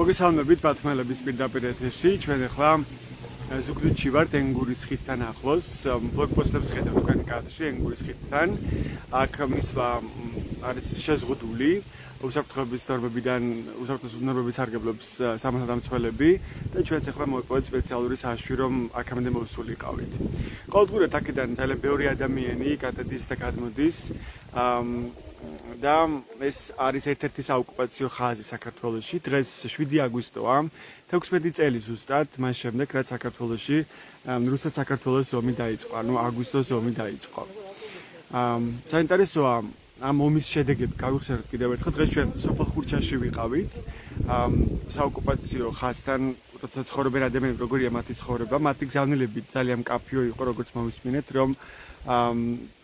მოგესალმებით ბათმელების პირდაპირ ეთერში. ჩვენ ახლა ზუგდიდში ვართ ენგურის ხიდთან ახლოს. ბლოგპოსტებს ხედავთ თქვენი კადრში ენგურის ხიდთან. აქ მისვლა არის შეზღუდული უსაფრთხოების ნორმებებით სარგებლობს სამართალდამცველები და ჩვენც ახლა მოვიყვეთ სპეციალური საშუალო რომ აქამდე მოვსულიყავით. ყოველდღურად აქედან ძალიან ბევრი ადამიანი გადადის და გადმოდის. და ეს არის ერთ-ერთი საოკუპაციო ხაზი საქართველოში. დღეს 7 აგვისტოა, 16 წელი ზუსტად, მას შემდეგ რაც საქართველოში რუსეთ-საქართველოს ომი დაიწყო, ანუ აგვისტოს ომი დაიწყო. საინტერესოა ამ ომის შედეგები გავიხსენოთ კიდევ ერთხელ. დღეს ჩვენ სოფელ ხურჩაში ვიყავით. საოკუპაციო ხაზთან როცა ცხოვრობენ ადამიანები, როგორია მათი ცხოვრება, მათი გზავნილები ძალიან მკაფიო იყო, როგორც მოვისმინეთ, რომ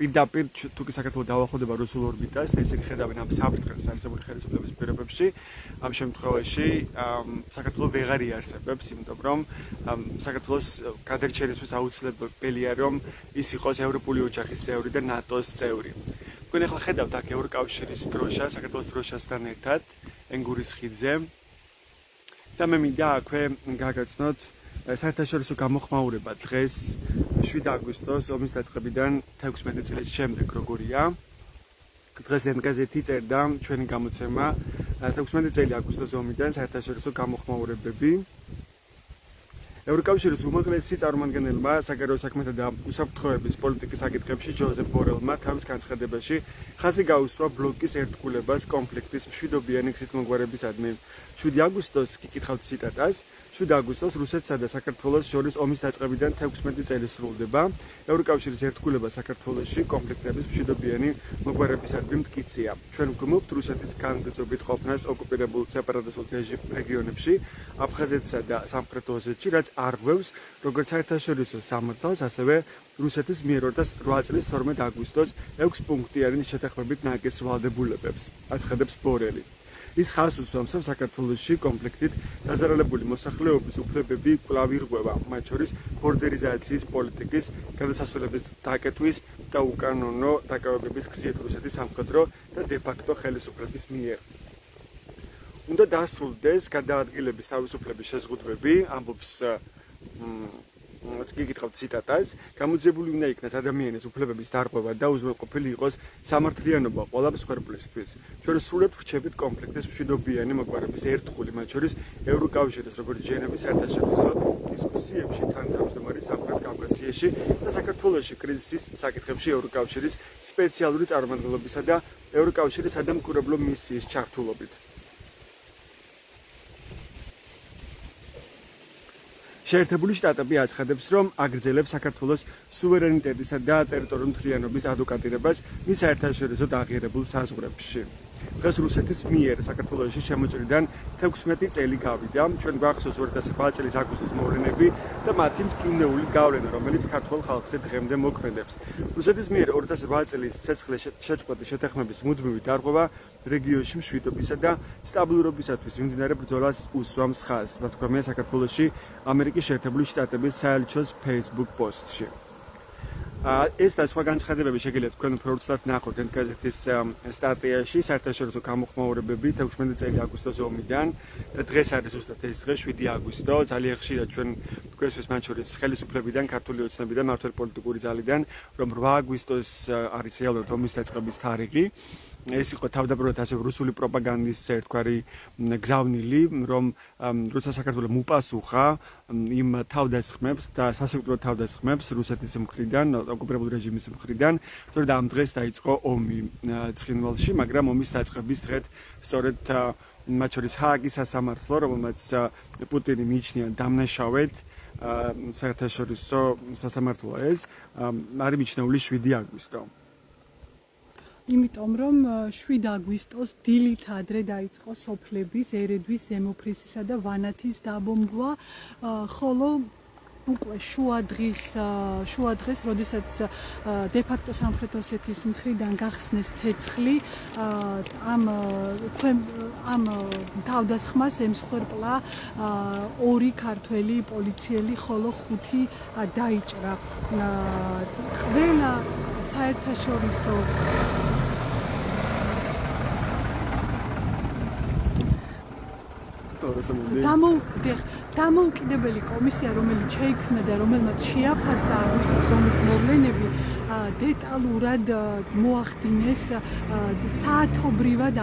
პირდაპირ თუ კი საქართველოს დაუახლოვდება რუსულ ორბიტას, ისინი ხედავენ ამ საფრთხეს არსებული ხელისუფლების პირობებში. ამ შემთხვევაში საქართველოს ვეღარ იარსებებს, იმიტომ რომ საქართველოს გადარჩენისთვის აუცილებელია რომ ის იყოს ევროპული ოჯახის წევრი და ნატოს წევრი. თქვენ ახლა ხედავთ აქ ევროკავშირის დროშა, საქართველოს დროშასთან ერთად ენგურის ხიდზე. და მე მინდა აქვე გაგაცნოთ საერთაშორისო გამოხმაურება დღეს 7 აგვისტოს ომის დაწყებიდან 16 წლის შემდეგ როგორია. დღეს ენგაზეთი წერდა ჩვენი გამოცემა 16 წელი აგვისტოს ომიდან საერთაშორისო გამოხმაურებები. ევროკავშირის უმაღლესი წარმომადგენელმა საგარეო საქმეთა და უსაფრთხოების პოლიტიკის საკითხებში ჯოზეფ ბორელმა თავის განცხადებაში ხაზი გაუსვა ბლოკის ერთგულებას კონფლიქტის მშვიდობიანი გზით მოგვარებისადმი. 7 აგვისტოს კი კითხავთ ციტატას. 7 აგვისტოს რუსეთსა და საქართველოს შორის ომის დაწყებიდან 16 წელი სრულდება. ევროკავშირის ერთგულება საქართველოში კონფლიქტების მშვიდობიანი მოგვარებისადმი მტკიცია. ჩვენ ვგმობთ რუსეთის განმტკიცებით ყოფნას ოკუპირებულ სეპარატისტულ რეგიონებში, აფხაზეთსა და სამხრეთ ოსეთში, რაც არღვევს როგორც საერთაშორისო სამართალს, ასევე რუსეთის მიერ 2008 წლის 12 აგვისტოს 6 პუნქტიანი შეთანხმებით ნაგეს ვალდებულებებს, აცხადებს ბორელი. ის ხაზს უსვამს, რომ საქართველოში კონფლიქტით დაზარალებული მოსახლეობის უფლებები კვლავ ირღვევა, მათ შორის ბორდერიზაციის პოლიტიკის, გადასასვლელების დაკეტვის და უკანონო დაკავებების გზით რუსეთის სამხედრო და დე-ფაქტო ხელისუფლების მიერ. უნდა დასრულდეს გადაადგილების თავისუფლების შეზღუდვები, ამბობს გიკითხავთ ციტატას, გამოძიებული უნდა იქნას ადამიანის უფლებების დარღვევა და უზრუნველყოფილი იყოს სამართლიანობა ყველა მსხვერპლისთვის. ჩვენ სრულად ვრჩებით კონფლიქტის მშვიდობიანი მოგვარების ერთგული, მათ შორის ევროკავშირის როგორც ჟენევის საერთაშორისო დისკუსიებში, თანამდებობარი სამხრეთ კავკასიაში და საქართველოში კრიზისის საკითხებში ევროკავშირის სპეციალური წარმომადგენლობისა და ევროკავშირის სადამკვირვებლო მისიის ჩართულობით. შეერთებული შტატები აცხადებს, რომ აგრძელებს საქართველოს სუვერენიტეტისა და ტერიტორიული მთლიანობის ადვოკატირებას მის საერთაშორისო დაღიარებულ საზღვრებში. დღეს რუსეთის მიერ საქართველოში შემოჭრიდან 16 წელი გავიდა. ჩვენ გვახსოვს 2008 წლის აგვისტოს მოვლენები და მათი მტკივნეული გავლენა, რომელიც ქართულ ხალხზე დღემდე მოქმედებს. რუსეთის მიერ 2008 წლის ცეცხლის შეწყვეტის შეთანხმების მუდმივი დარღვევა რეგიონში მშვიდობისა და სტაბილურობისათვის მიმდინარე ბრძოლას უსვამს ხაზს, თქვენია საქართველოში ამერიკის შეერთებული შტატების საელჩოს Facebook პოსტში. ეს და სხვა განცხადებები შეგიძლიათ თქვენ უფრო უცბად ნახოთ ენგაზეთის სტატიაში საერთაშორისო გამოხმაურებები 16 წელი აგვისტოს ომიდან და დღეს არის ზუსტად ეს დღე 7 აგვისტო. ძალიან ხშირად ჩვენ გვესვეს მათ შორის ხელისუფლებიდან, ქართული ოცნებიდან, მართველი პოლიტიკური ძალიდან, რომ 8 აგვისტოს არის რეალურად ომის დაწყების თარიღი. ეს იყო თავდაპირველად ასე რუსული პროპაგანდის ერთგვარი გზავნილი, რომ როცა საქართველოს მუპასუხა იმ თავდასხმებს და სასიკვდილო თავდასხმებს რუსეთის მხრიდან, ოკუპირებული რეჟიმის მხრიდან, სწორედ ამ დღეს დაიწყო ომი ცხინვალში, მაგრამ ომის დაწყების დღეთ სწორედ მათ შორის ჰააგის სასამართლო, რომელმაც პუტინი მიიჩნია დამნაშავედ, საერთაშორისო სასამართლო ეს არის მიჩნეული 7 აგვისტო. იმიტომ რომ 7 აგვისტოს დილით ადრე დაიწყო სოფლების, ერედვის, ზემოფრისისა და ვანათის დაბომბვა, ხოლო უკვე შუა დღეს, როდესაც დე-ფაქტო სამხრეთ ოსეთის მხრიდან გახსნეს ცეცხლი, ამ თავდასხმას ემსხვერპლა 2 ქართველი პოლიციელი, ხოლო 5 დაიჭრა. ყველა საერთაშორისო მოსწონილი? დამოუკიდებელი კომისია, რომელიც შეიქმნა და რომელმაც შეაფასა აგვისტოს ომის მოვლენები, დეტალურად მოახდინეს, საათობრივად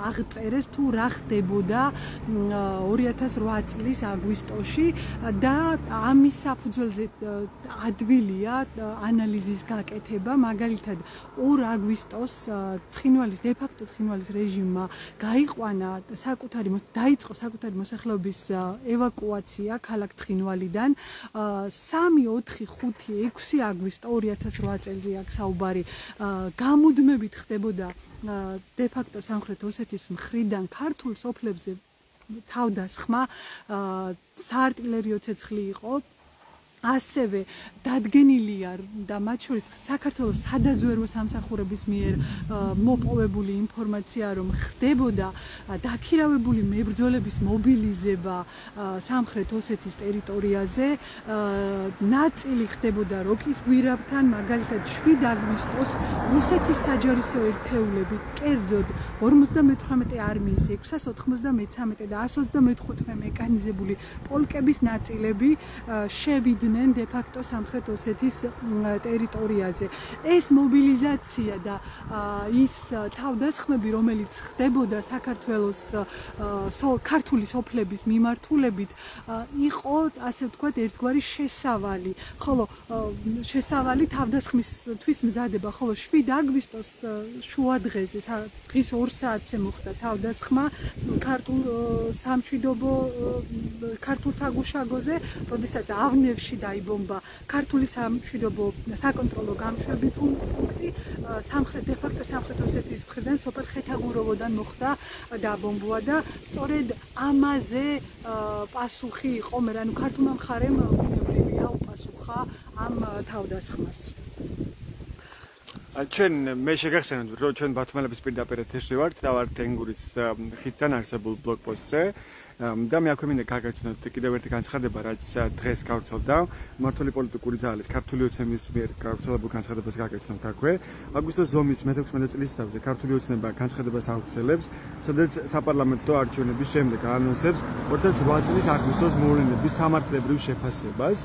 აღწერეს თუ რა ხდებოდა 2008 წლის აგვისტოში და ამის საფუძველზე ადვილია ანალიზის გაკეთება, მაგალითად 2 აგვისტოს ცხინვალის დე-ფაქტო ცხინვალის რეჟიმმა დაიწყო საკუთარი მოსახლეობის ევაკუაცია ქალაქ ცხინვალიდან 3, 4, 5, 6 აგვისტო 2008 წელზე აქ საუბარი გამუდმებით ხდებოდა დე-ფაქტო სამხრეთ ოსეთის მხრიდან ქართულ სოფლებზე თავდასხმა, საარტილერიო ცეცხლი იყო, ასევე დადგენილია და მათ შორის საქართველოს სადაზვერვო სამსახურების მიერ მოპოვებული ინფორმაცია, რომ ხდებოდა დაქირავებული მებრძოლების მობილიზება სამხრეთ ოსეთის ტერიტორიაზე, ნაწილი ხდებოდა როკის გვირაბთან, მაგალითად 7 აგვისტოს რუსეთის საჯარისო ერთეულები, კერძოდ 58 არმიის 693 და 125 მექანიზებული პოლკების ნაწილები შევიდნენ დე-ფაქტო სამხრეთ ოსეთის ტერიტორიაზე. ეს მობილიზაცია და ის თავდასხმები, რომელიც ხდებოდა საქართველოს ქართული სოფლების მიმართულებით, იყო, ასე ვთქვათ, ერთგვარი შესავალი. ხოლო შესავალი თავდასხმისთვის მზადება, ხოლო 7 აგვისტოს შუადღეზე, დღის 2 საათზე მოხდა თავდასხმა ქართულ საგუშაგოზე, როდესაც ავნევში დაიბომბა ქართული სამშვიდობო საკონტროლო გამშვები პუნქტი, დე-ფაქტო სამხრეთ ოსეთის მხრიდან სოფელ ხეთაღუროვოდან მოხდა დაბომბვა და სწორედ ამაზე პასუხი იყო, ანუ ქართულმა მხარემ უნებლიია უპასუხა ამ თავდასხმას. ჩვენ მე შეგახსენებთ, რომ ჩვენ ბათუმელების პირდაპირ ეთერში ვართ და ვართ ენგურის ხიდთან არსებულ ბლოკპოსტზე. და მე აქვე მინდა გაგაცნოთ კიდევ ერთი განცხადება, რაც დღეს გავრცელდა მმართველი პოლიტიკური ძალის ქართული ოცნების მიერ გავრცელებულ განცხადებას გაგაცნოთ აქვე. აგვისტოს ომის მე-16 წლის თავზე ქართული ოცნება განცხადებას აუხსელებს, სადაც საპარლამენტო არჩევნების შემდეგ აანონსებს 2008 წლის აგვისტოს მოვლენების სამართლებრივ შეფასებას.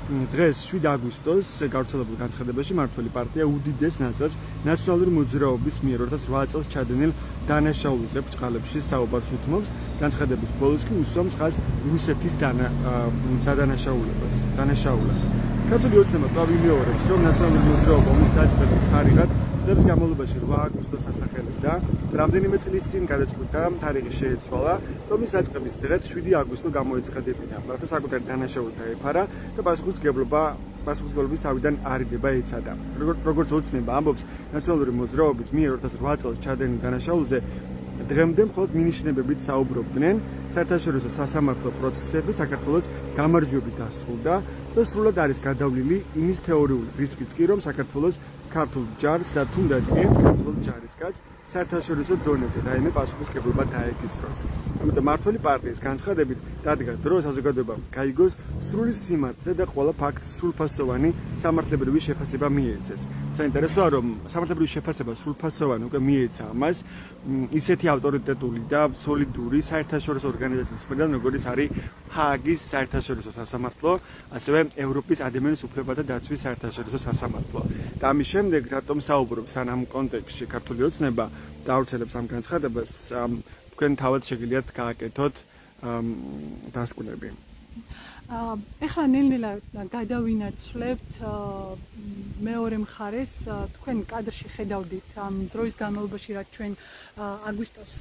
დღეს 7 აგვისტოს გავრცელებულ განცხადებაში მმართველი პარტია უდიდეს ნაწილს ნაციონალური მოძრაობის მიერ 2008 წელს ჩადენილ დანაშაულზე ბრჭყალებში საუბარს უთმობს. განცხადების ბოლოს უსვამს ხაზს რუსეთის დანაშაულებს. ქართული ოცნება კვლავ იმეორებს, რომ ნაციონალური მოძრაობა ომის დაწყების თარიღად წლების განმავლობაში 8 აგვისტოს ასახელებდა. რამდენიმე წლის წინ გადაწყვიტა თარიღი შეეცვალა, ომის დაწყების დღეს 7 აგვისტო გამოეცხადებინა, რათა საკუთარი დანაშაული დაეფარა და პასუხისმგებლობის თავიდან არიდება ეცადა. როგორც ოცნება ამბობს, ნაციონალური მოძრაობის მიერ 2008 წელს ჩადენილ დანაშაულზე დღემდე მხოლოდ მინიშნებებით საუბრობდნენ. საერთაშორისო სასამართლო პროცესები საქართველოს გამარჯვებით დასრულდა და სრულად არის გადავლილი იმის თეორიული რისკიც კი, რომ საქართველოს ქართულ ჯარს და თუნდაც ერთ ქართულ ჯარისკაც საერთაშორისო დონეზე რაიმე პასუხისმგებლობა დაეკისროს. ამიტომ მმართველი პარტიის განცხადებით დადგა დრო საზოგადოებამ გაიგოს სრული სიმართლე და ყველა ფაქტს სრულფასოვანი სამართლებრივი შეფასება მიეცეს. საინტერესოა, რომ სამართლებრივი შეფასება სრულფასოვანი უკვე მიეცა ამას ისეთი ავტორიტეტული და სოლიდური საერთაშორისო ორგანიზაციის მხრიდან, როგორიც არის ჰააგის საერთაშორისო სასამართლო, ასევე ევროპის ადამიანის უფლებათა დაცვის საერთაშორისო სასამართლო. და ამის შემდეგ, რატომ საუბრობს თან ამ კონტექსტში ქართული ოცნება და ავრცელებს ამ განცხადებას, თქვენ თავად შეგიძლიათ გააკეთოთ დასკვნები. ეხლა ნელ-ნელა გადავინაცვლებთ მეორე მხარეს, თქვენ კადრში ხედავდით ამ დროის განმავლობაში, რაც ჩვენ აგვისტოს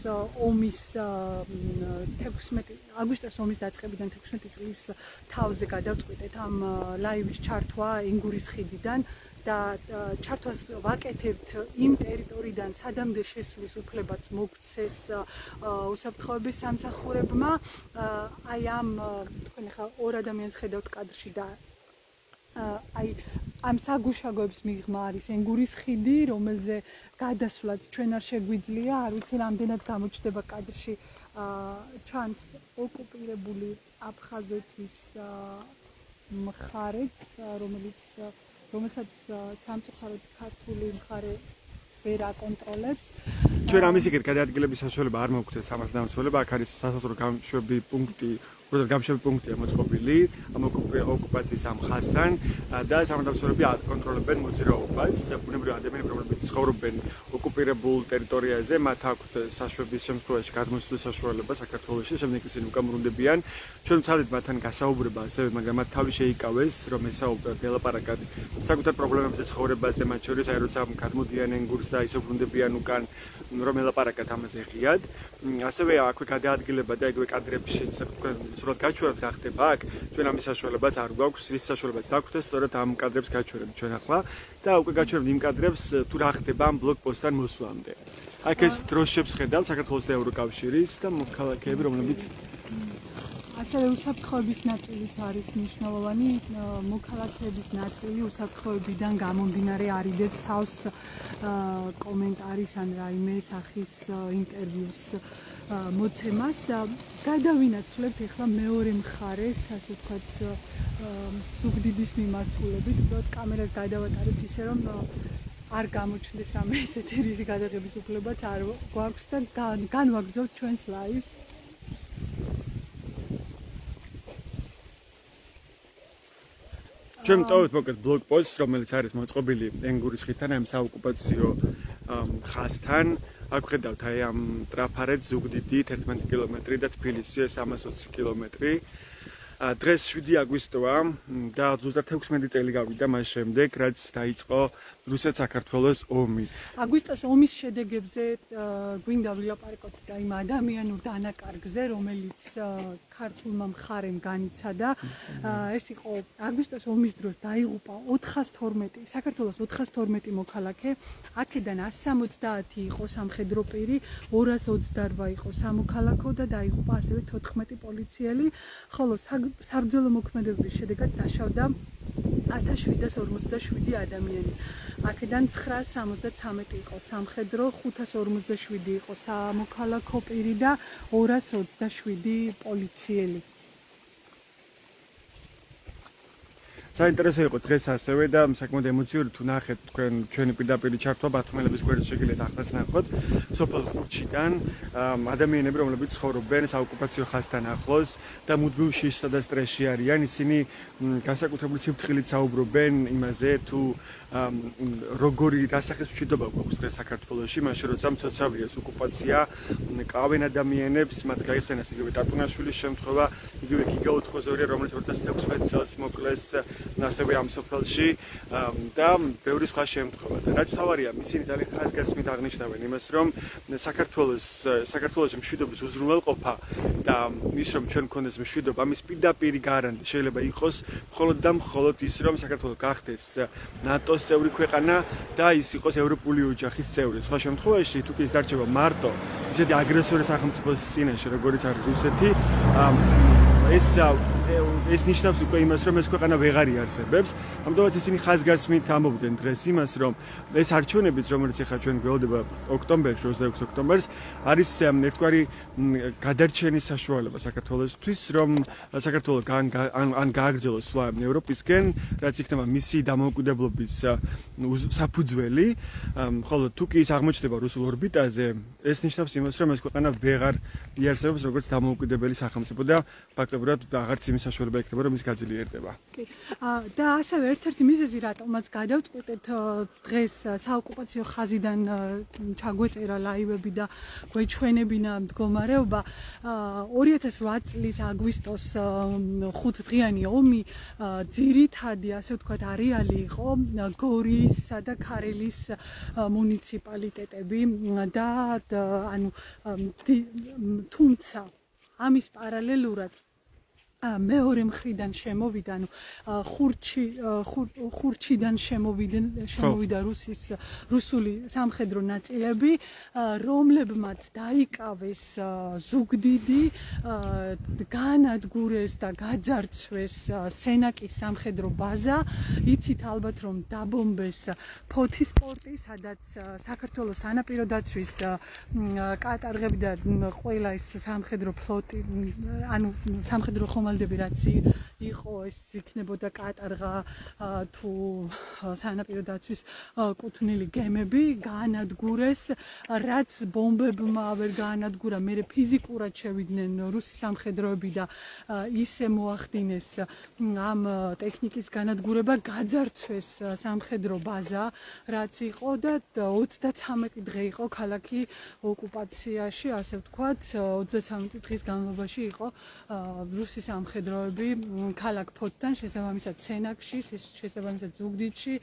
ომის დაწყებიდან 16 წლის თავზე გადავწყვიტეთ ამ ლაივის ჩართვა ენგურის ხიდიდან და ჩართვას ვაკეთებთ იმ ტერიტორიიდან, სადამდე შესვლის უფლებაც მოგცეს უსაფრთხოების სამსახურებმა. აი ამ თქვენ ახლა 2 ადამიანს ხედავთ კადრში და აი ამ საგუშაგოების მიღმა არის ენგურის ხიდი, რომელზე გადასვლაც ჩვენ არ შეგვიძლია, არ ვიცი რამდენად გამოჩნდება კადრში, ჩანს ოკუპირებული აფხაზეთის მხარეც, რომელსაც სამწუხაროდ ქართული მხარე ვერ აკონტროლებს. ჩვენ ამის იგივე გადაადგილების საშუალება არ მოგვცეს ამას დამცველება, აქ არის სასაზღვრო გამშვები პუნქტი, უბრალოდ გამშვები პუნქტია მოწყობილი ამ ოკუპაციის ამ ხაზთან და სამართალმცველები აკონტროლებენ მოძრაობას. ბუნებრივი ადამიანები, რომლებიც ცხოვრობენ ოკუპირებულ ტერიტორიაზე, მათ აქვთ საშვების შემთხვევაში გადმოსვლის საშუალება საქართველოში, შემდეგ ისინი უკამრუნდებიან. ჩვენ ვცადეთ მათთან გასაუბრება ასევე, მაგრამ მათ თავი შეიკავეს, რომ ესაუბრათ ელაპარაკად საკუთარ პრობლემებზე ცხოვრებაზე, მათ შორის აი როცა გადმოდიან ენგურს და ისე ბრუნდებიან უკან, რომ ელაპარაკათ ამაზე ღიად. ასევე აქვე გადაადგილება და იგივე კადრების თქვენ სრულად გაჩვენებთ რა ხდება აქ. ჩვენ ამის საშუალებაც არ გვაქვს, რის საშუალებაც დაგვხვდეს, სწორედ ამ კადრებს გაჩვენებთ ჩვენ ახლა და უკვე გაჩვენებთ იმ კადრებს თუ რა ხდება ამ ბლოკპოსტთან მოსვლამდე. აქ ეს დროშებს ხედავთ საქართველოს და ევროკავშირის და მოქალაქეები, რომლებიც ასევე უსაფრთხოების ნაწილიც არის მნიშვნელოვანი. მოქალაქეების ნაწილი უსაფრთხოებიდან გამომდინარე არიდებს თავს კომენტარის ან რაიმე სახის ინტერვიუს მოცემას. გადავინაცვლებთ ახლა მეორე მხარეს, ასე ვთქვათ, ზუგდიდის მიმართულებით. უბრალოდ კამერას გადავატარებთ ისე, რომ არ გამოჩნდეს რამე ესეთი რისი გადაღების უფლებაც არ გვაქვს და განვაგრძობთ ჩვენს ლაივს. ჩვენ მტოვებთ მოკლედ ბლოკპოსტს, რომელიც არის მოწყობილი ენგურის ხიდთან, ამ საოკუპაციო ხაზთან. აქ ხედავთ აი ამ ტრაფარეთ ზუგდიდი 11 კილომეტრი და თბილისი 320 კილომეტრი. დღეს 7 აგვისტოა და ზუსტად 16 წელი გავიდა მას შემდეგ, რაც დაიწყო რუსეთ-საქართველოს ომი. აგვისტოს ომის შედეგებზე გვინდა ვილაპარაკოთ და იმ ადამიანურ დანაკარგზე, რომელიც ქართულმა მხარემ განიცადა. ეს იყო აგვისტოს ომის დროს დაიღუპა 412 საქართველოს 412 მოქალაქე, აქედან 170 იყო სამხედრო პირი, 228 იყო სამოქალაქო და დაიღუპა ასევე 14 პოლიციელი, ხოლო საბრძოლო მოქმედებების შედეგად დაშავდა 1747 ადამიანი. აქედან 973 იყო სამხედრო, 557 იყო სამოქალაქო პირი და 227 პოლიციელი. საინტერესო იყო დღეს ასევე და საკმაოდ ემოციური თუ ნახეთ თქვენ ჩვენი პირდაპირი ჩართვა ბათუმელების გვერდში შეგიძლიათ ახლაც ნახოთ სოფელ ხურჩიდან ადამიანები რომლებიც ცხოვრობენ საოკუპაციო ხაზთან ახლოს და მუდმივ შიშსა და სტრესში არიან ისინი განსაკუთრებული სიფრთხილით საუბრობენ იმაზე თუ როგორი დასახის მშვიდობა გვაქვს დღეს საქართველოში მაშინ როცა მცოცავია ოკუპაცია ყავენ ადამიანებს მათ გაიხსენეს იგივე ტატუნაშვილის შემთხვევა იგივე გიგა ოთხოზორია რომელიც 2016 წელს მოკლეს ასევე ამ სოფელში და ბევრი სხვა შემთხვევა და რაც თავარია ისინი ძალიან ხაზგასმით აღნიშნავენ იმას რომ საქართველოს მშვიდობის უზრუნველყოფა და ის რომ ჩვენ გქონდეს მშვიდობა ამის პირდაპირი გარანტი შეიძლება იყოს მხოლოდ და მხოლოდ ის რომ საქართველო გახდეს ნატოს წევრი ქვეყანა და ის იყოს ევროპული ოჯახის წევრი სხვა შემთხვევაში თუ კი ის დარჩება მარტო ისეთი აგრესორი სახელმწიფოს წინაშე როგორიც არის რუსეთი ეს ნიშნავს უკვე იმას, რომ ეს ქვეყანა ვეღარ იარსებებს. ამიტომაც ისინი ხაზგასმით ამბობდნენ დღეს იმას, რომ ეს არჩევნებიც, რომელიც ახლა ჩვენ გველოდება ოქტომბერში, 26 ოქტომბერს, არის ერთგვარი გადარჩენის საშუალება საქართველოსთვის, რომ საქართველო ან გააგრძელოს სხვა ევროპისკენ, რაც იქნება მისი დამოუკიდებლობის საფუძველი, ხოლო თუ კი ის აღმოჩნდება რუსულ ორბიტაზე, ეს ნიშნავს იმას, რომ ეს ქვეყანა ვეღარ იარსებებს როგორც დამოუკიდებელი სახელმწიფო და ფაქტობრივად აღარც იმის საშუალება იქნება რომ ის გაძლიერდება. კი. და ასევე ერთ-ერთი მიზეზი რატომაც გადავწყვეტეთ დღეს საოკუპაციო ხაზიდან ჩაგვეწერა ლაივები და გვეჩვენებინა მდგომარეობა 2008 წლის აგვისტოს 5 დღიანი ომი ძირითადი ასე ვთქვათ არეალი იყო გორიისა და ქარელის მუნიციპალიტეტები და ანუ თუმცა ამის პარალელურად მეორე მხრიდან შემოვიდა ხურჩიდან შემოვიდა რუსული სამხედრო ნაწილები რომლებმაც დაიკავეს ზუგდიდი განადგურეს და გაძარცვეს სენაკის სამხედრო ბაზა იცით ალბათ რომ დაბომბეს ფოთის პორტი სადაც საქართველოს სანაპირო დაცვის კატარღები და ყველა ეს სამხედრო ფლოტი ანუ სამხედრო ხომალდი ხომალდები რაც იყო ეს იქნებოდა კატარღა თუ სანაპირო დაცვის კუთვნილი გემები გაანადგურეს რაც ბომბებმა ვერ გაანადგურა მე ფიზიკურად შევიდნენ რუსი სამხედროები და ისე მოახდინეს ამ ტექნიკის განადგურება გაძარცვეს სამხედრო ბაზა რაც იყო და 33 დღე იყო ქალაქი ოკუპაციაში ასე ვთქვათ 33 დღის განმავლობაში იყო რუსი სამხედროები ქალაქ ფოთთან შესაბამისად სენაკში შესაბამისად ზუგდიდში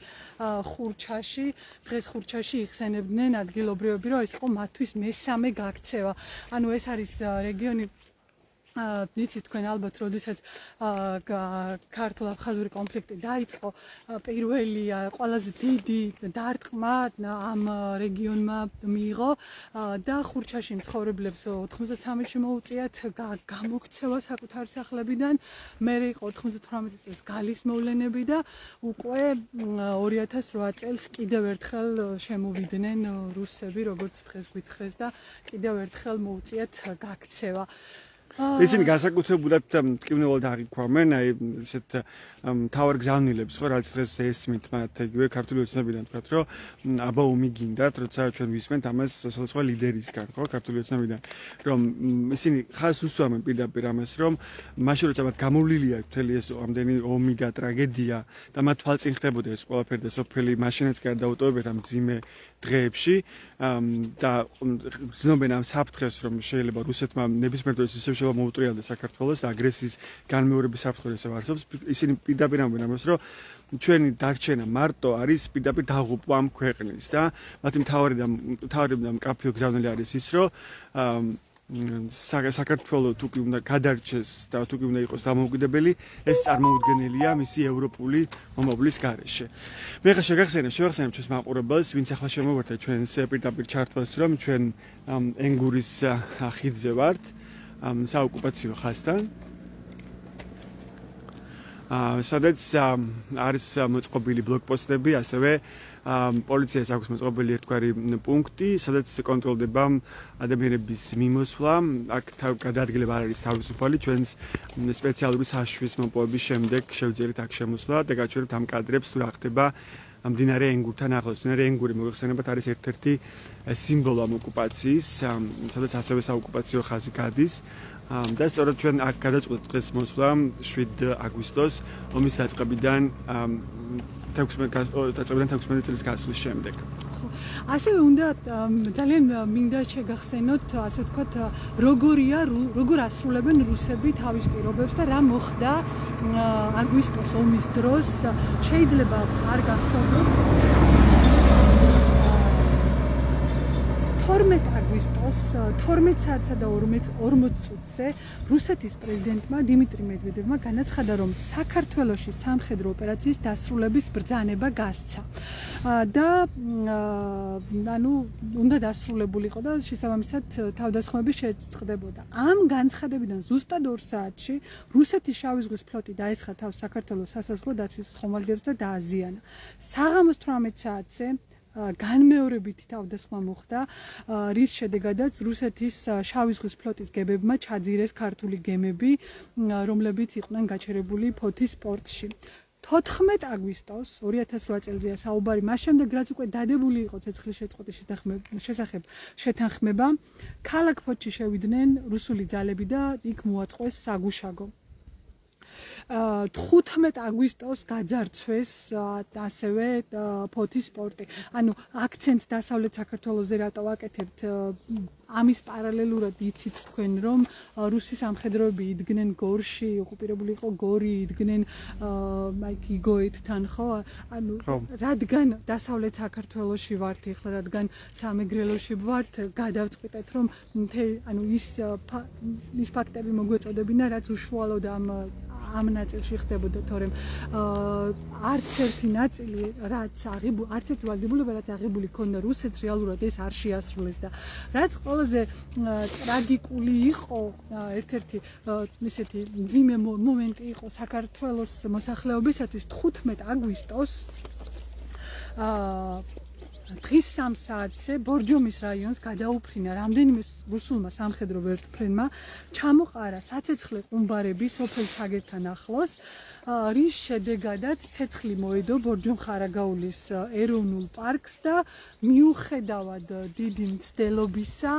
ხურჩაში დღეს ხურჩაში იხსენებდნენ ადგილობრივები რომ ეს იყო მათთვის მესამე გაქცევა ანუ ეს არის რეგიონი იცით თქვენ ალბათ როდესაც ქართულ-აფხაზური კონფლიქტი დაიწყო პირველი ყველაზე დიდი დარტყმა ამ რეგიონმა მიიღო და ხურჩაში მცხოვრებლებს 93-ში მოუწიათ გამოქცევა საკუთარი სახლებიდან მე იყო 98 წელს გალის მოვლენები და უკვე 2008 წელს კიდევ ერთხელ შემოვიდნენ რუსები როგორც დღეს გითხრეს და კიდევ ერთხელ მოუწიათ გაქცევა ისინი განსაკუთრებულად ტკივნეულად აღიქვამენ აი ესეთ მთავარ გზავნილებს ხო რაც დღეს ესმით მათ იგივე ქართული ოცნებიდან თქვათ რომ აბა ომი გინდათ როცა ჩვენ ვისმენთ ამას სხვადასხვა ლიდერისგან ხო ქართული ოცნებიდან რომ ისინი ხას უსვამენ პირდაპირ ამას რომ მაშინ როცა მათ გამოვლილი აქვს მთელი ეს ამდენი ომი და ტრაგედია და მათ თვალწინ ხდებოდა ეს ყველაფერი და სოფელი მაშინაც გარდაუტოვებენ ამ ძიმე დღეებში და ზნობენ ამ საფრთხეს რომ შეიძლება რუსეთმა ნებისმიერ დროს ისევ მოუტრიალდეს საქართველოს და აგრესიის განმეორების საფრთხე ისევ არსებობს ისინი პირდაპირ ამბობენ ამას რომ ჩვენი დარჩენა მარტო არის პირდაპირ დაღუპვა ამ ქვეყნის და მათი მთავარი და მკაფიო გზავნილი არის ის რომ საქართველოს თუ კი უნდა გადარჩეს და თუ კი უნდა იყოს დამოუკიდებელი ეს წარმოუდგენელია მისი ევროპული მომავლის გარეშე. მე ხა შეგახსენებ ჩვენს მაყურებელს ვინც ახლა შემოვარდა ჩვენს პირდაპირ ჩართვას რომ ჩვენ ენგურის ხიდზე ვართ საოკუპაციო ხაზთან სადაც არის მოწყობილი ბლოკპოსტები ასევე პოლიციას აქვს მოწყობილი ერთგვარი პუნქტი სადაც კონტროლდება ადამიანების მიმოსვლა აქ გადაადგილება არ არის თავისუფალი ჩვენს სპეციალური საშვის მოპოვების შემდეგ შევძელით აქ შემოსვლა და გაჩვენებთ ამ კადრებს თუ რა ხდება მდინარე ენგურთან ახლოს მდინარე ენგური მოიხსენებათ არის ერთ-ერთი სიმბოლო ამ ოკუპაციის სადაც ასევე საოკუპაციო ხაზი გადის და სწორედ ჩვენ აქ გადაწყვეტთ დღეს მოსვლა 7 აგვისტოს ომის დაწყებიდან 16 წლის გასვლის შემდეგ. ასევე უნდა ძალიან მინდა შეგახსენოთ ასე ვთქვათ როგორ ასრულებენ რუსები თავის პირობებს და რა მოხდა აგვისტოს ომის დროს შეიძლება არ გახსოვდეთ 12 აგვისტოს 12 საათსა და 40 წუთზე რუსეთის პრეზიდენტმა დიმიტრი მედვედევმა განაცხადა რომ საქართველოში სამხედრო ოპერაციის დასრულების ბრძანება გასცა და ანუ უნდა დასრულებულიყო და შესაბამისად თავდასხმები შეწყდებოდა ამ განცხადებიდან ზუსტად 2 საათში რუსეთის შავი ზღვის ფლოტი დაესხა თავს საქართველოს სასაზღვრო დაცვის ხომალდებს და დააზიანა საღამოს 18 საათზე განმეორებითი თავდასხმა მოხდა რის შედეგადაც რუსეთის შავი ზღვის ფლოტის გემებმა ჩაძირეს ქართული გემები რომლებიც იყვნენ გაჩერებული ფოთის პორტში 14 აგვისტოს 2008 წელზეა საუბარი მას შემდეგ რაც უკვე დადებული იყო ცეცხლის შეწყვეტის შესახებ შეთანხმება ქალაქ ფოთში შევიდნენ რუსული ძალები და იქ მოაწყვეს საგუშაგო 15 აგვისტოს გაძარცვეს ასევე ფოთის პორტი. ანუ აქცენტს დასავლეთ საქართველოზე რატო ვაკეთებთ? ამის პარალელურად იცით თქვენ რომ რუსი სამხედროები იდგნენ გორში, ოკუპირებული იყო გორი, იდგნენ აი გიგოეთთან, ხო? ანუ რადგან დასავლეთ საქართველოში ვართ ეხლა, რადგან სამეგრელოში ვართ, გადავწყვიტეთ რომ ანუ ის ფაქტები მოგვეწოდებინა, რაც უშუალოდ ამ ნაწილში ხდებოდა, თორემ არც ერთი ნაწილი, რაც არც ერთი ვალდებულება, რაც აღებული ქონდა რუსეთს, რეალურად ეს არ შეასრულეს და რაც ყველაზე ტრაგიკული იყო, ერთ-ერთი ისეთი მძიმე მომენტი იყო საქართველოს მოსახლეობისათვის 15 აგვისტოს დღის 3 საათზე ბორჯომის რაიონს გადაუფრინა რამდენიმე რუსულმა სამხედრო ვერტმფრენმა, ჩამოყარა საცეცხლე ყუმბარები სოფელ ცაგერთან ახლოს, რის შედეგადაც ცეცხლი მოედო ბორჯომ-ხარაგაულის ეროვნულ პარკს და მიუხედავად დიდი მცდელობისა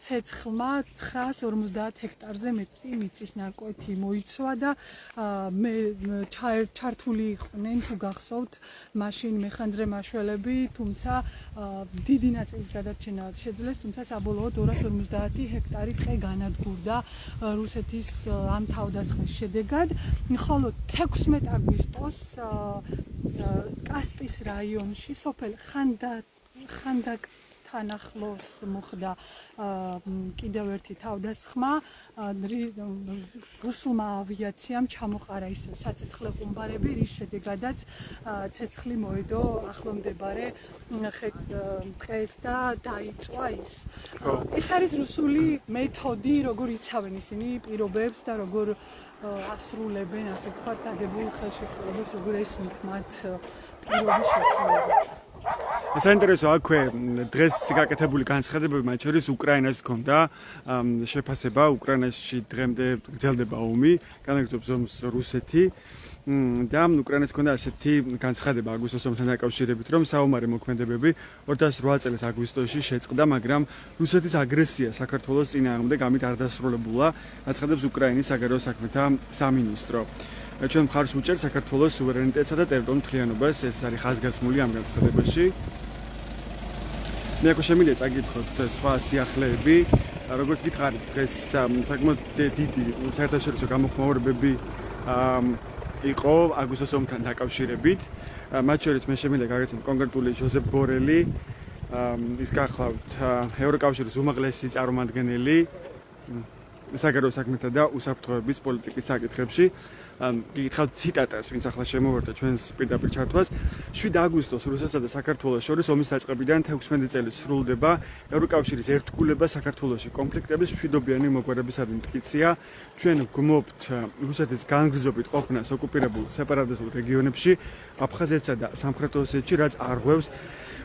ცეცხლმა 950 ჰექტარზე მეტი მიწის ნაკვეთი მოიცვა და ჩართული იყვნენ თუ გახსოვთ მაშინ მეხანძრე მაშველები, თუმცა დიდი ნაწილის გადარჩენა შეძლეს, თუმცა საბოლოოდ 250 ჰექტარი ტყე განადგურდა რუსეთის ამ თავდასხმის შედეგად. ხოლო 16 აგვისტოს კასპის რაიონში სოფელ ხანდაკთან ახლოს მოხდა კიდევ ერთი თავდასხმა. რუსულმა ავიაციამ ჩამოყარა ის საცეცხლე ყუმბარები, რის შედეგადაც ცეცხლი მოედო ახლო მდებარე ტყეს და დაიწვა ის. ეს არის რუსული მეთოდი, როგორ იცავენ ისინი პირობებს და როგორ ასრულებენ, ასე ვთქვათ, დადებულ ხელშეკრულებებს, როგორ ესმით მათ პირობის შესრულებას. საინტერესო აქვე დღეს გაკეთებული განცხადებები, მათ შორის უკრაინას ჰქონდა შეფასება, უკრაინაში დღემდე გრძელდება ომი, განაგრძობს ომს რუსეთი და უკრაინას ჰქონდა ასეთი განცხადება აგვისტოს ომთან დაკავშირებით, რომ საომარი მოქმედებები 2008 წლის აგვისტოში შეწყდა, მაგრამ რუსეთის აგრესია საქართველოს წინააღმდეგ ამით არ დასრულებულა, აცხადებს უკრაინის საგარეო საქმეთა სამინისტრო. ჩვენ მხარს უჭერთ საქართველოს სუვერენიტეტსა და ტერიტორიულ მთლიანობას, ეს არის ხაზგასმული ამ განცხადებაში. მე აქ შემიძლია წაგითხროთ სხვა სიახლეები, როგორც გითხარით, დღეს საკმაოდ დიდი საერთაშორისო გამოხმაურებები იყო აგვისტოს ომთან დაკავშირებით. მათ შორის მე შემიძლია გაგაცნოთ კონკრეტული ჟოზეფ ბორელი, ის გახლავთ ევროკავშირის უმაღლესი წარმომადგენელი საგარეო საქმეთა და უსაფრთხოების პოლიტიკის საკითხებში. გიგითხავთ ციტატას, ვინც ახლა შემოვარდა ჩვენს პირდაპირ ჩართვას. 7 აგვისტოს რუსეთსა და საქართველოს შორის ომის დაწყებიდან 16 წელი სრულდება ევროკავშირის ერთგულება საქართველოში კონფლიქტების მშვიდობიანი მოგვარებისადმი მტკიცია. ჩვენ გვმობთ რუსეთის განგრძობით ყოფნას ოკუპირებულ სეპარატისტულ რეგიონებში, აფხაზეთსა და სამხრეთ ოსეთში, რაც არღვევს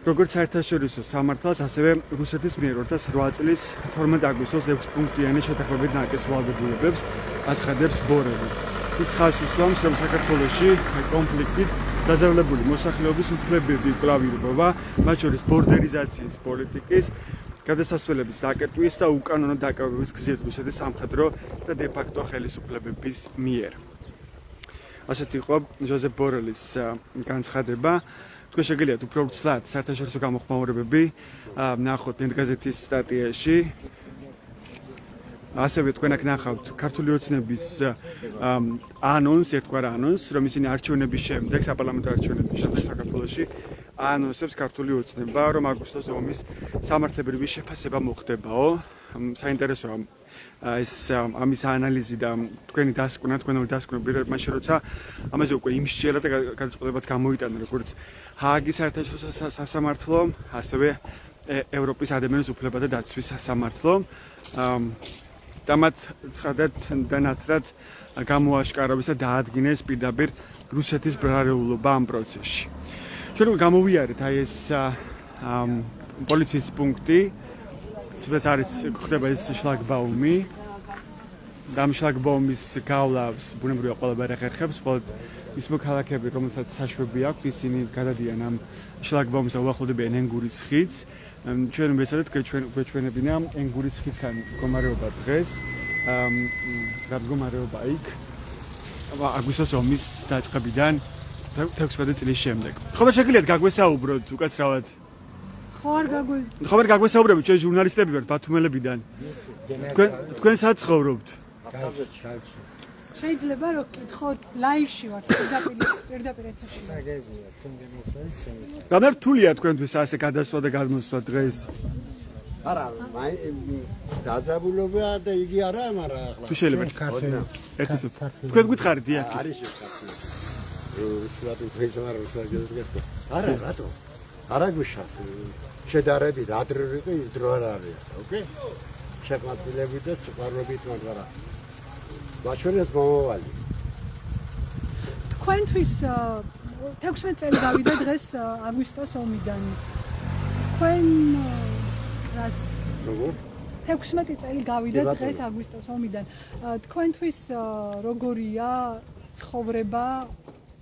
როგორც საერთაშორისო სამართალს, ასევე რუსეთის მიერ 2008 წლის 12 აგვისტოს 6 პუნქტიანი შეთანხმებით ნაკის ვალდებულებებს, აცხადებს ბორელი. ის ხაზს უსვამს, რომ საქართველოში კონფლიქტით დაზარალებული მოსახლეობის უფლებები კვლავ ირღვევა, მათ შორის ბორდერიზაციის პოლიტიკის, გადასასვლელების დაკეტვის და უკანონო დაკავების გზით რუსეთის სამხედრო და დე-ფაქტო ხელისუფლებების მიერ. ასეთი იყო ჟოზეფ ბორელის განცხადება. თქვენ შეგიძლიათ უფრო ვრცლად საერთაშორისო გამოხმაურებები ნახოთ ნეტგაზეთის სტატიაში. ასევე თქვენ აქ ნახავთ ქართული ოცნების ანონს, ერთგვარ ანონს, რომ ისინი არჩევნების შემდეგ, საპარლამენტო არჩევნების შემდეგ საქართველოში ანონსებს ქართული ოცნება, რომ აგვისტოს ომის სამართლებრივი შეფასება მოხდებაო. საინტერესოა ეს ამის ანალიზი და თქვენი დასკვნა, თქვენური დასკვნა მაშინ როცა ამაზე უკვე იმსჯერა და გადაწყვეტილებაც გამოიტანა, როგორც ჰააგის საერთაშორისო სასამართლო, ასევე ევროპის ადამიანის უფლებათა დაცვის სასამართლო. და მათ ცხადად და ნათლად გამოაშკარავეს და დაადგინეს პირდაპირ რუსეთის ბრალეულობა ამ პროცესში. ჩვენ გამოვიარეთ აი ეს პოლიციის პუნქტი, სადაც არის ხდება ეს შლაგბაუმი. და ამ შლაგბაუმის გავლავს ბუნებრივია ყველაფერი ახერხებს, მხოლოდ ის მოქალაქეები, რომელსაც საშვები აქვს, ისინი გადადიან ამ შლაგბაუმს და უახლოვდებიან ენგურის ხიდს. ჩვენ ვეცადეთ გვეჩვენებინა ენგურის ხიდთან მდგომარეობა დღეს. რა მდგომარეობა იქ აგვისტოს ომის დაწყებიდან 16 წლის შემდეგ. ხომ შეგიძლიათ გაგვესაუბროთ უკაცრავად? ხო არ გაგვესაუბრებით, ჩვენ ჟურნალისტები ვართ ბათუმელებიდან. თქვენ სად ცხოვრობთ? შეიძლება რომ გითხოთ ლაივში ვართ პირდაპირ ეთერში. რა რთულია თქვენთვის ასე გადასვლა და გადმოსვლა დღეს? არა, დაძაბულობა და იგი არა, მაგრამ ახლა თუ შეიძლება ერთი თქვენ გითხარით დიახ. არის ეს ხალხი. რუსულად უხეშმარ რუსულად. არა, რატო? არა გვიშათ. შედარებით ადრე და ის დრო არ არის, ოკეი? შეყვაწილებით და სიყვარულობით მაგრამ ბაჩორიას მომავალი. თქვენთვის 16 წელი გავიდა დღეს აგვისტოს ომიდან. თქვენ რას როგორ 16 წელი გავიდათ დღეს აგვისტოს ომიდან. თქვენთვის როგორია ცხოვრება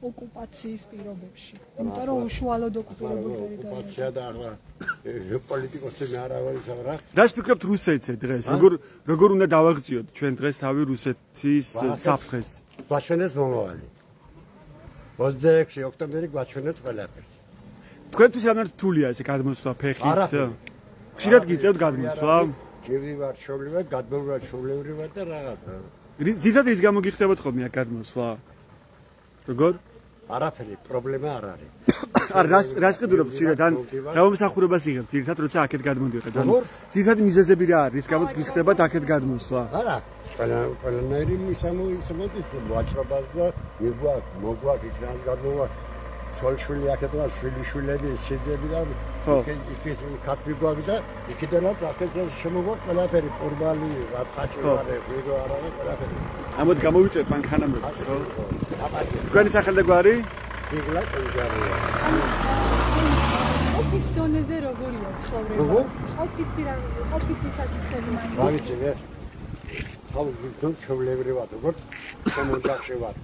ოკუპაციის პირობებში? იმიტომ რომ უშუალოდ ოკუპირებულ ტერიტორიაზე. ოკუპაცია და ახლა პოლიტიკოსები არავის არა. რას ფიქრობთ რუსეთზე დღეს? როგორ უნდა დავაღწიოთ ჩვენ დღეს თავი რუსეთის საფრთხეს? გვაჩვენეს მომავალი. 26 ოქტომბერი გვაჩვენეს ყველაფერს. თქვენთვის რამე რთულია ესე გადმოსვლა ფეხით? ხშირად გიწევთ გადმოსვლა? მივივარ შობლივად, გადმოვარ შობლივად და რაღაცა. ძირითადად ის გამო გიხდებათ ხოლმე აქ გადმოსვლა? როგორ? არაფერი პრობლემა არ არის. არ რას ყიდულობთ ხშირად ან რა მომსახურებას იღებთ ძირითადად როცა აქეთ გადმოდიხართ? ან ძირითადად მიზეზები რა არის? რის გამო გიხდებათ აქეთ გადმოსვლა? არა, ყველანაირი ისამოდის ვაჭრობას და მოგვაქვს იქნას გადმოვა ცოლშვილი აქეთღა შვილიშვილები შეძები და იქით ქართული გვაქვს და იქიდანაც აქეთ შემოგვაქვს ყველაფერი ფორმალი რაც საჭიროა ვიდეო არა და ყველაფერი. ამოდ გამოვიწევთ მანქანამებს ხო? თქვენი სახელი და გვარი? იგლა კონჯარია. ოფის დონეზე როგორია ცხოვრება? ოფისი საკითხები მაინც. რა ვიცი მე? თავი გიქნ ჩვეულებრივად როგორც შემოძახში ვარ.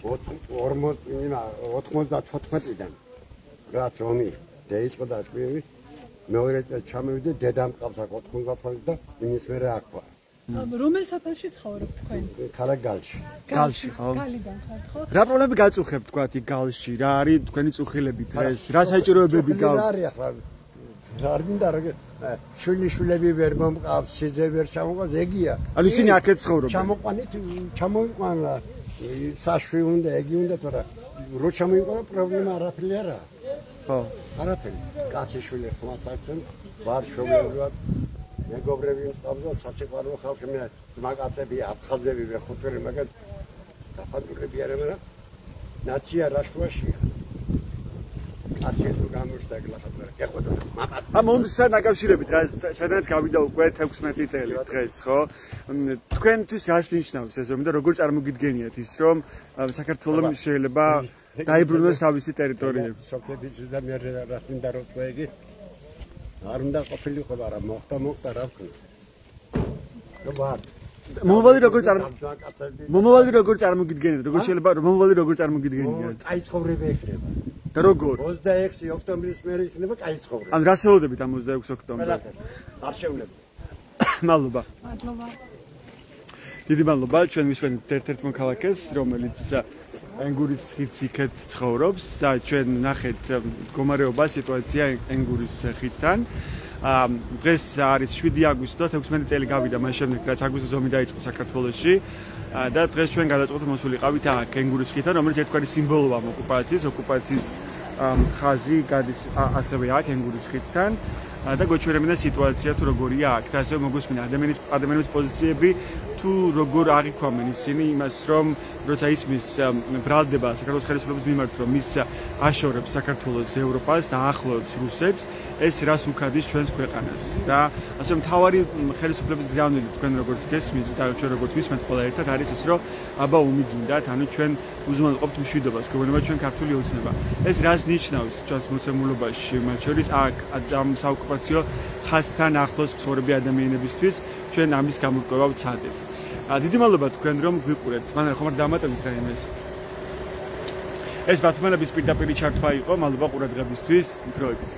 94-დან რაც ომი დაიწყო და ტყვიები მეორე წელს ჩამოვიდე დედამ ყავს აქ 90 და იმის მერე აქ ვარ. რომელ სოფელში ცხოვრობთ თქვენ? ქალაქ გალში. გალში ხო? გალიდან ხართ ხო? რა პრობლემები გაწუხებთ თქვათ იქ გალში? რა არის თქვენი წუხილები დღეს? რა საჭიროებები გაქვთ? არის ახლა არ მინდა რა შვილიშვილები ვერ მომყავს, შეძე ვერ ჩამოყვანს, ეგია. ანუ ისინი აქეთ ცხოვრობენ. ჩამოყვანით, ჩამოვიყვანა საშვი უნდა, ეგი უნდა, თორე რო ჩამოიყვანა პრობლემა არაფერი არა. ხო. არაფერი. კაცი შვილი ხმაც აქცენ, ვარ შობლებად, მეგობრები მსყავს და საცეკვარო ხალხი მე ძმაკაცები, აფხაზები ვეხუთველი, მაგათ დაფანტულები არა, მაგრამ ნაცია რაშუაშია. კაცი თუ გამოშტაგლა ხატა. ეხოთა მაპატ. მომსთან დაკავშირებით რა სადაც გავიდა უკვე 16 წელი დღეს, ხო? თქვენთვის რას ნიშნავს ეს ომი და როგორ წარმოგიდგენიათ ის რომ საქართველოს შეიძლება დაიბრუნოს თავისი ტერიტორიები? სოფლების და მე რა მინდა რომ თქვენი არ უნდა ყოფილიყო, მაგრამ მოხდა რა ვქნა. და ვარ. მომავალი როგორ წარმოგიდგენიათ? როგორ შეიძლება მომავალი როგორ წარმოგიდგენიათ? კაი ცხოვრება ექნება. და როგორ? 26 ოქტომბრის მერე იქნება კაი ცხოვრება. ან რას ელოდებით ამ 26 ოქტომბერს? არ შევლებ. მადლობა. მადლობა. დიდი მადლობა ჩვენ მისვენით ერთ-ერთ მოქალაქეს, რომელიც ენგურის ხიდს იქეთ ცხოვრობს და ჩვენ ნახეთ მდგომარეობა, სიტუაცია ენგურის ხიდთან. დღეს არის 7 აგვისტო, 16 წელი გავიდა მას შემდეგ, რაც აგვისტოს ომი დაიწყო საქართველოში და დღეს ჩვენ გადაწყვეტ მოსულიყავით აქ ენგურის ხიდთან, რომელიც ერთგვარი სიმბოლოა ოკუპაციის ხაზი გადის ასევე აქ ენგურის ხიდთან და გვეჩვენებინა სიტუაცია თუ როგორია აქ და ასევე მოგვისმინა ადამიანების პოზიციები თუ როგორ აღიქვამენ ისინი იმას რომ როცა ისმის ბრალდება საქართველოს ხელისუფლების მიმართ რომ ის აშორებს საქართველოს ევროპას და ახლავს რუსეთს ეს რას უქადის ჩვენს ქვეყანას და ასე მთავარი ხელისუფლების გზავნილი თქვენ როგორც გესმის და ჩვენ როგორც ვისმენთ ყველა ერთად არის ის რომ აბა ომი გინდათ ანუ ჩვენ უზრუნველყოფთ მშვიდობას გვეუბნება ჩვენ ქართული ოცნება ეს რას ნიშნავს ჩვენს მოცემულობაში მათ შორის აქ ამ საოკუპაციო ხაზთან ახლოს მცხოვრები ადამიანებისთვის ჩვენ ამის გამორკვევა ვცადეთ დიდი მადლობა თქვენ რომ გვიყურებთ. მან ხომ არ დამატებით რა იმეს. ეს ბათუმელების პირდაპირი ჩართვა იყო. მადლობა ყურადღებისთვის. მდროებით.